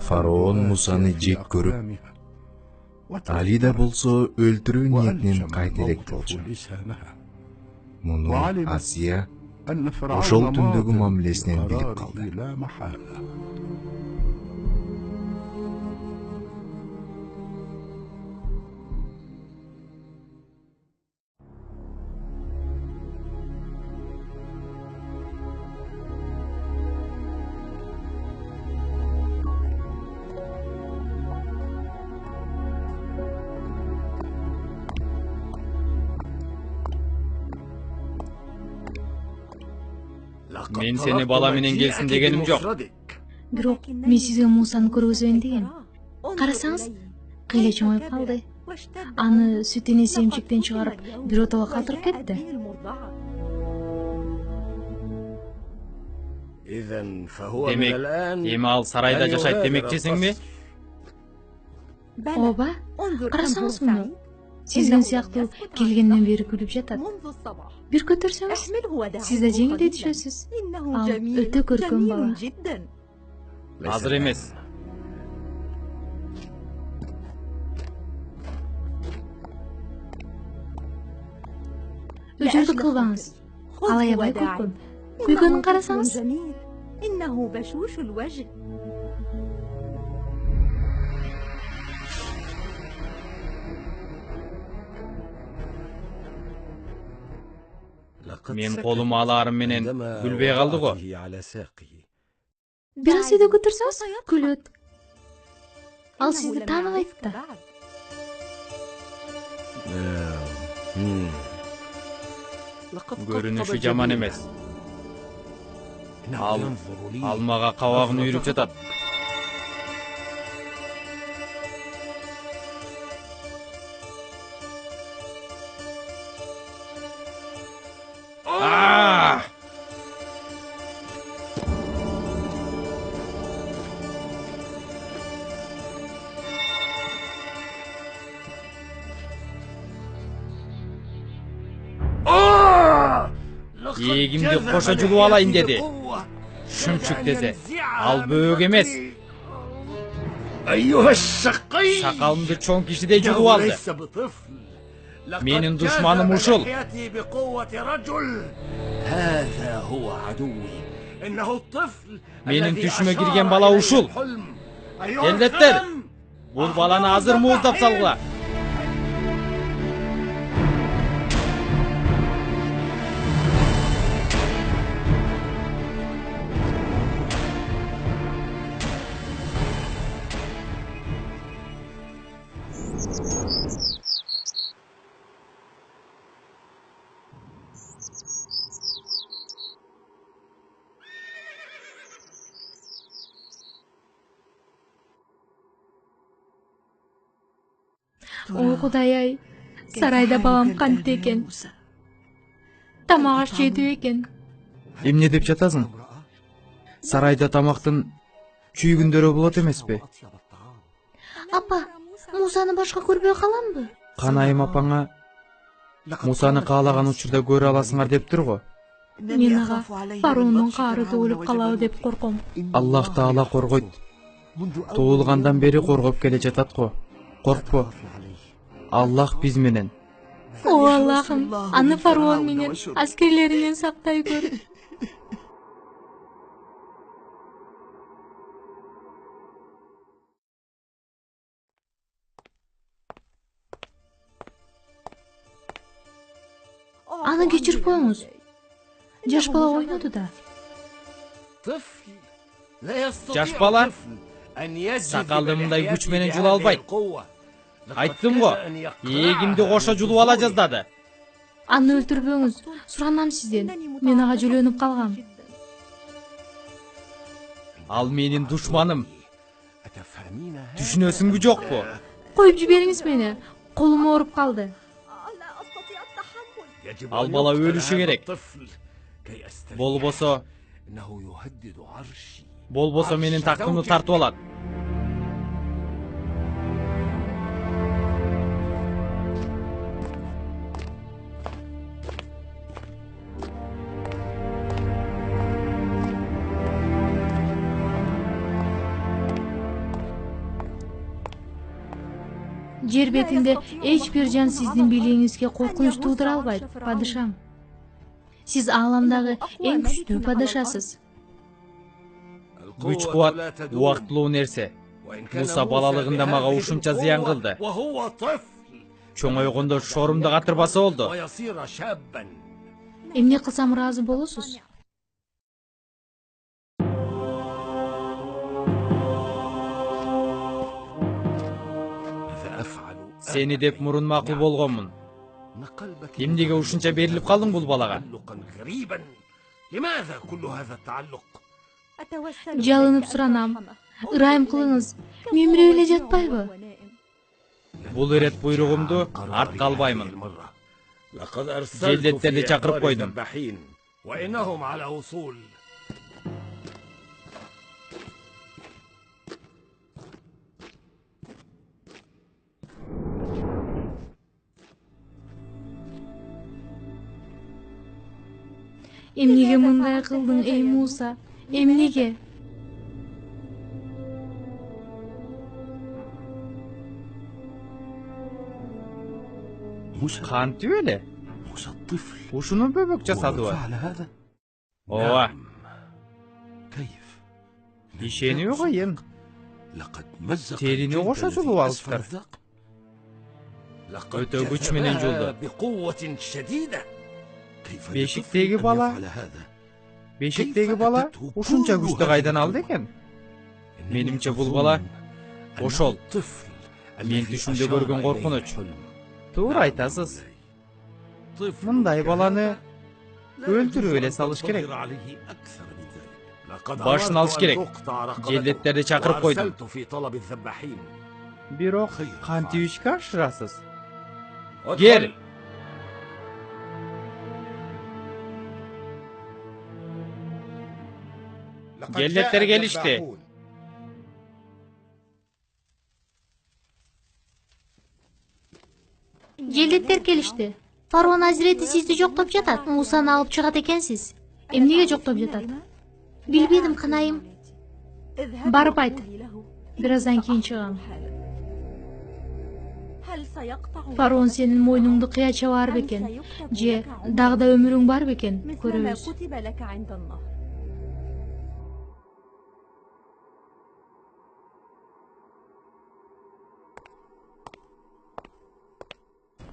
Фараон Мусаны жек көрүп, Али да болсо өлтүрүү ниетинен кайта элек болчу. Муну Асия ошол түндөгү мамилесинен билип калды. Мен сени бала менен келсин дегеним жок. Бирок мен сизге Мусаны көргөзөйүн деген. Карасаңыз, кыйла чоңоюп калды. Аны сүт энеси эмчектен чыгарып, бир отого калтырып кетти. Демек, эми ал сарайда жашайт демекчисиңби? Ооба, карасаңыз муну. Сизген сыяктуу келгенден бери күлүп жатат. Бир көтөрсөңүз, сиз да жеңилдей түшөсүз. Ал өтө көркөм бала. Азыр эмес. Өжөрдү кылбаңыз. Ал аябай көркөм. Күйгөнүн карасаңыз. Мен колум аларым менен күлбөй калды го. Бир аз үйдө көтөрсөңүз, күлөт. Ал сизди тааныбайт да. Көрүнүшү жаман эмес. Ал алмага кабагын үйрүп жатат. Эгимди кошо жулуп алайын деди. Шүмчүк деди. Ал бөөк эмес. Сакалымды чоң кишидей жулуп алды. Менин душманым ушул. Менин түшүмө кирген бала ушул. Келдеттер. Бул баланы азыр мууздап салгыла. Ой Кудай-ай, сарайда балам кантты экен. Тамак аш жеди экен. Эмне деп жатасың? Сарайда тамактын чүйгүндөрү болот эмеспи? Апа, Мусаны башка көрбөй каламбы? Канайым апаңа Мусаны каалаган учурда көрө аласыңар дептир го. Мен ага фараондун каары төгүлүп калабы деп корком. Аллах Таала коргойт. Туулгандан бери коргоп келе жатат го. Коркпо. Аллах биз менен. О Аллахым, аны фараон менен аскерлеринен сактай көр. Аны кечирип коюңуз. Жаш бала ойноду да. Жаш бала сакалды мындай күч менен жула албайт. Айттым го, эгимди кошо жулуп ала жаздады. Аны өлтүрбөңүз, суранам сизден. Мен ага жөлөнүп калгам. Ал менин душманым. Түшүнөсүңбү жокпу? Коюп жибериңиз мени. Колум ооруп калды. Ал бала өлүшү керек. Болбосо менин тактымды тартып алат. Жер бетинде эч бир жан сиздин бийлигиңизге коркунуч туудура албайт, падышам. Сиз ааламдагы эң күчтүү падышасыз. Күч кубат убактылуу нерсе. Муса балалыгында мага ушунча зыян кылды. Чоңойгондо шорумду катырбаса болду. Эмне кылсам ыраазы болосуз? Сени деп мурун макул болгонмун. Эмнеге ушунча берилип калдың бул балага? Жалынып суранам. Ырайым кылыңыз. Мемире эле жатпайбы? Бул ирет буйругумду артка албаймын. Желдеттерди чакырып койдум. Эмнеге мындай кылдың, эй Муса? Эмнеге? Кантип эле? Ушуну бөбөк жасадыбы? Ооба. Ишениби кыйын. Терини кошо жулуп алыптыр. Өтө күч менен жулду. Бешиктеги бала ушунча күчтү кайдан алды экен? Менимче бул бала ошол. Мен түшүмдө көргөн коркунуч. Туура айтасыз. Мындай баланы өлтүрүп эле салыш керек. Башын алыш керек. Желдеттерди чакырып койдум. Бирок кантип ишке ашырасыз? Кел. Желдеттер келишти. Желдеттер келишти. Фараон азирети сизди жоктоп жатат. Мусаны алып чыгат экенсиз. Эмнеге жоктоп жатат? Билбедим, канайым. Барып айт. Бир аздан кийин чыгам. Фараон сенин мойнуңду кыя чабаар бекен? Же дагы да өмүрүң бар бекен? Көрөбүз.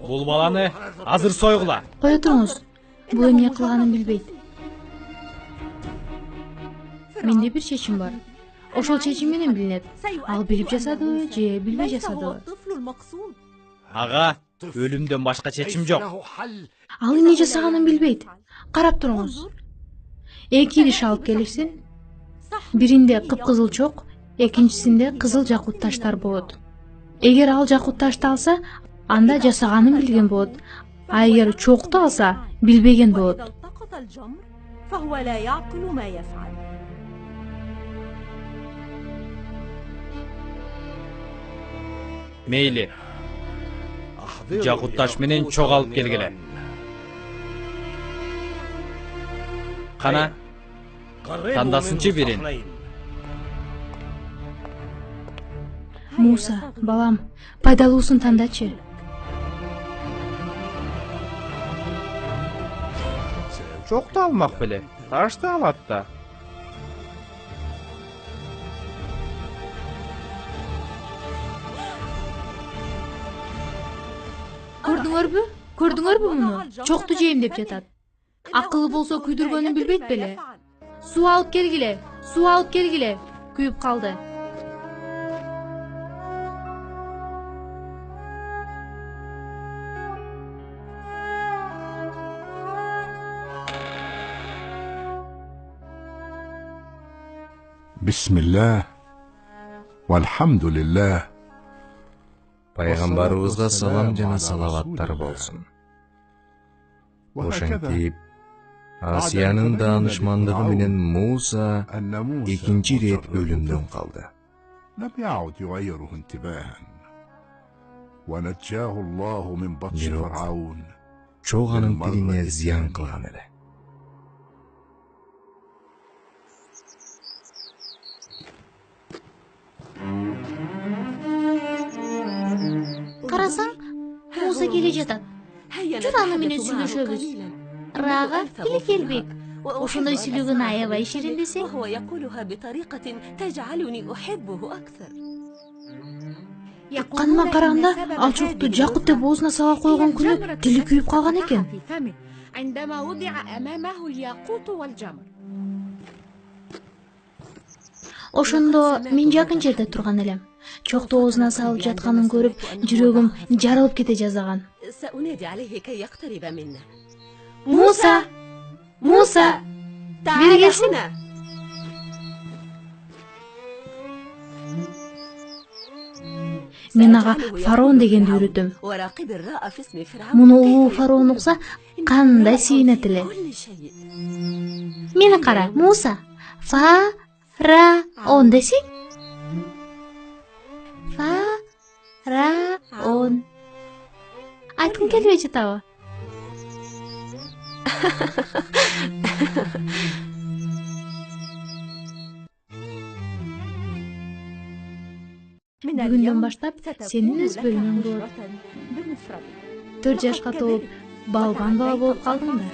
Бул баланы азыр сойгула. Кое туруңуз. Бул эмне кылганын билбейт. Менде бир чечим бар. Ошол чечим менен билинет. Ал билип жасадыбы же билбей жасадыбы? Ага, өлүмдөн башка чечим жок. Ал эмне жасаганын билбейт. Карап туруңуз. Эки идиш алып келишсин. Биринде кыпкызыл чок, экинчисинде кызыл жакут таштар болот. Эгер ал жакут ташты алса, анда жасаганын билген болот. А эгер чокту алса, билбеген болот. Мейли. Жакут таш менен чок алып келгиле. Кана, тандасынчы бирин. Муса, балам, пайдалуусун тандачы. Чокту алмак беле, ташты алат да. Көрдүңөрбү муну? Чокту жейм деп жатат. Акылы болсо күйдүргөнүн билбейт беле? Суу алып келгиле, күйүп калды. Бисмиллах, вальхамдулиллах. Пайгамбарыбызга салам жана салаваттар болсун. Ошентип, Асиянын даанышмандыгы менен Муса экинчи ирет өлүмдөн калды. لم يعد يغيره انتباها ونجاه الله من بطش Бирок فرعون чок анын тилине зыян кылган эле. Бир аны менен сүйлөшөбүз. Рага тили келбек. Ошондой сүйлөгөн аябай ширин десең. وهو يقولها بطريقة تجعلني أحبه أكثر. Каныма караганда, ал чокту Жакут деп оозуна сала койгон күнү тили күйүп калган экен. عندما وضع أمامه الياقوت والجمر. Ошондо мен жакын жерде турган элем. Чокту оозуна салып жатканын көрүп, жүрөгүм жарылып кете жаздаган. سأنادي عليه كي يقترب منا. Муса! Муса! تعال gelsin. هنا. Мен ага фараон дегенди үйрөтөм. وراقب الراء في اسم فرعون. Муну улуу фараон укса, кандай сүйүнөт эле. كل شيء. Мени кара, Муса. Фараон десең? Фараон. Айткың келбей жатабы? Бүгүндөн баштап сенин өз бөлмөң болот. 4 жашка толуп, балбан бала болуп калдың да.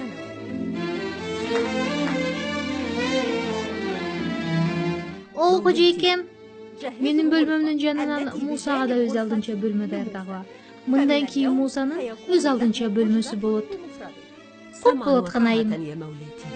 Ол кожойкем, менин бөлмөмдүн жанынан Мусага да өз алдынча бөлмө даярдагыла. Мындан кийин Мусанын өз алдынча бөлмөсү болот. Көп болот канайым. يا مولاتي.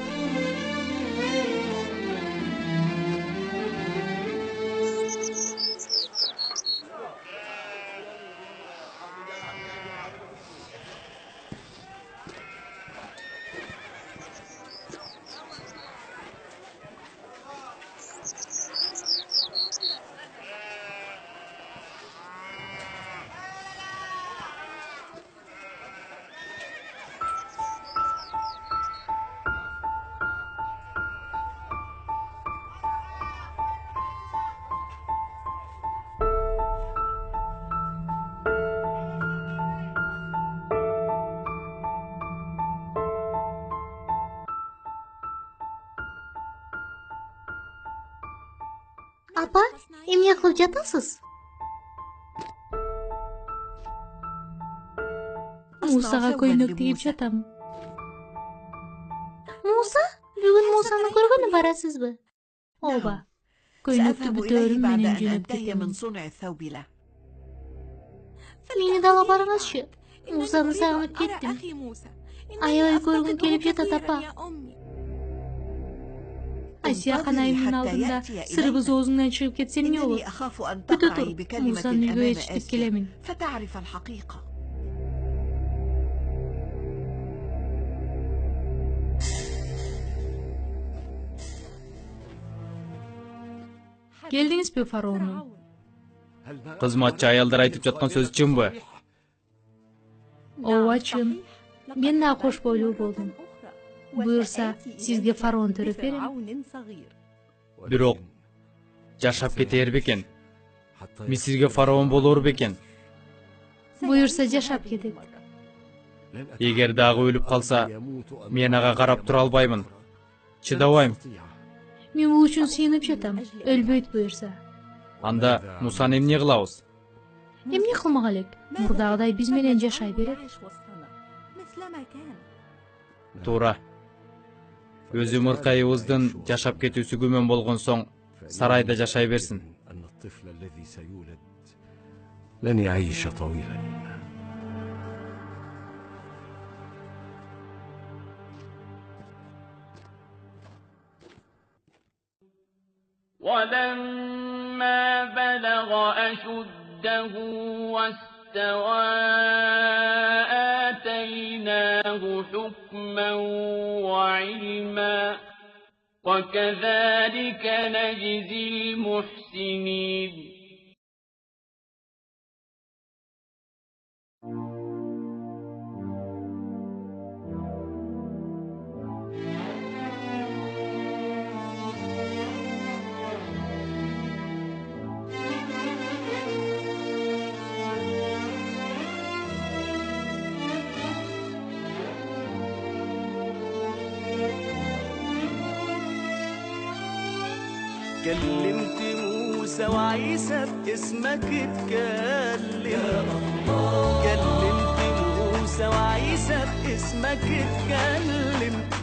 Апа, эмне кылып жатасыз? Мусага көйнөк кийип жатам. Муса, бүгүн Мусаны көргөнү барасызбы? Ооба. Көйнөктү бүтөөрүм менен жөнөп кетемин. Мени да ала барыңызчы. Мусаны сагынып кеттим. Аябай көргүм келип жатат, апа. Асия канайымдын алдында сырбыз оозуңдан чыгып кетсе эмне болот? Күтө тур, Мусаны үйгө жетиштип келемин. Келдиңизби, фараону? Кызматчы аялдар айтып жаткан сөз чынбы? Ооба, чын. Мен да кош бойлуу болдум. Буюрса, сизге фараон төрөп берем. Бирок жашап кетер бекен. Мисирге фараон болор бекен. Буюрса, жашап кетет. Эгер дагы өлүп калса, мен ага карап тура албаймын. Чыдабайм. Мен бул үчүн сыйынып жатам. Өлбөйт буюрса. Анда Мусаны эмне кылабыз? Эмне кылмак элек? Мурдагыдай биз менен жашай берет. Туура. Өзү мыркайыбыздын жашап кетүүсү күмөн болгон соң сарайда жашай берсин. أن الطفل الذي سيولد لن يعيش طويلا. ولما بلغ أشده واستوى آتيناه حكما وعلما وكذلك نجزي المحسنين. كلمت موسى وعيسى باسمك اتكلم. كلمت موسى وعيسى باسمك اتكلم.